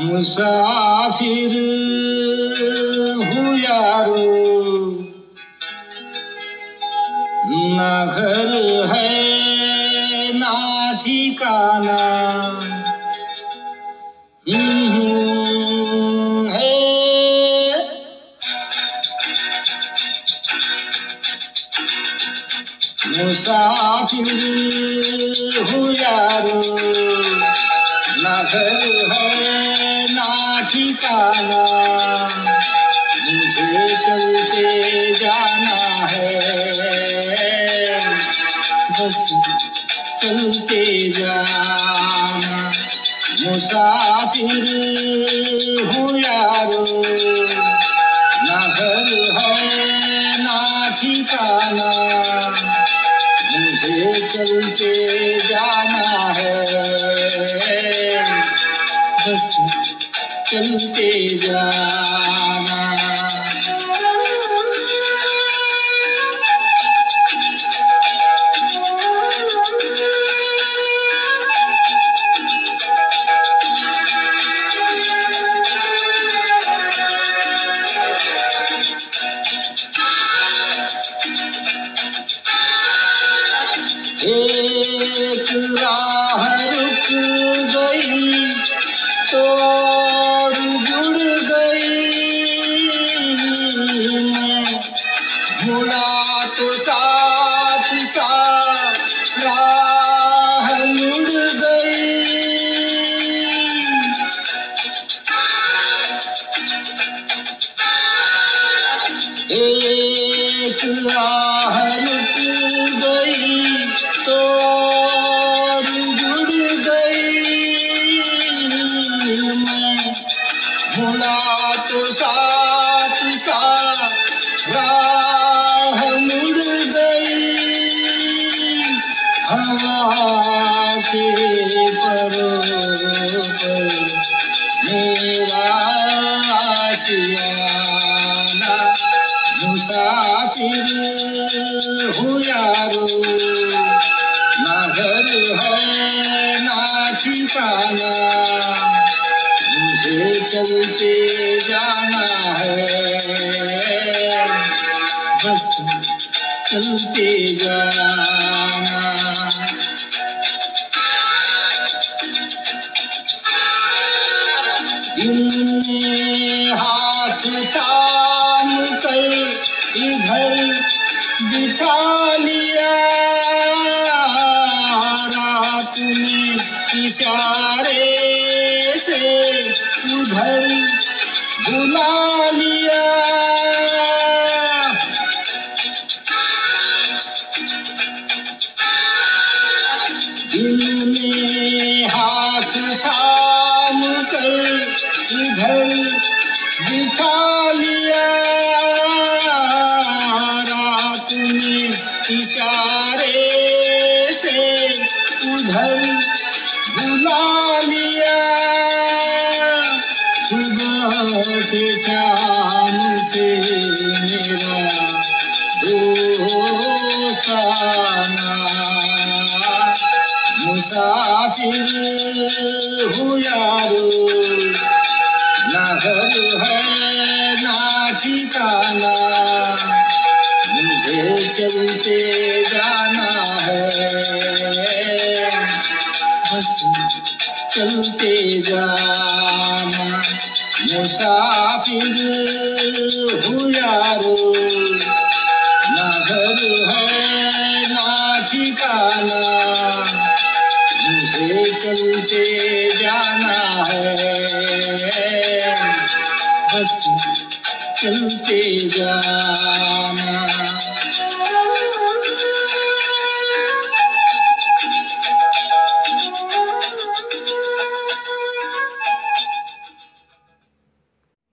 मुसाफिर हूँ यारो, ना घर है ना ठिकाना। है मुसाफिर हूँ यारो, ना घर है ना ठिकाना। मुझे चलते जाना है, बस चलते जाना। मुसाफिर हूँ यारो, ना घर है ना ठिकाना। मुझे चलते जाना है, बस चलते जाना। एक राह रुक गई तो और जुड़ गई। मैं मुड़ा तो साथ साथ राह मुड़ गई। एक राह रुक गई तो और जुड़ गई। मैं मुड़ा तो साथ साथ राह मुड़ गई। हवा के परों पर मेरा आशियाना। मुसाफिर हूँ यारो, ना घर है ना ठिकाना। मुझे चलते जाना है, बस चलते जाना। दिन में हाथ थाम कर इधर बिठा लिया। रात में इशारे से उधर बुला लिया। दिन में हाथ थाम कर इधर बिठा लिया। रात में इशारे से उधर बुला लिया। सुबह से शाम से मेरा दोस्ताना। मुसाफिर हूँ यारो, ना घर है ना ठिकाना। मुझे चलते जाना है, बस चलते जाना। मुसाफिर हूँ यारो, ना घर है ना ठिकाना। मुझे चलते जाना है, बस चलते जाना।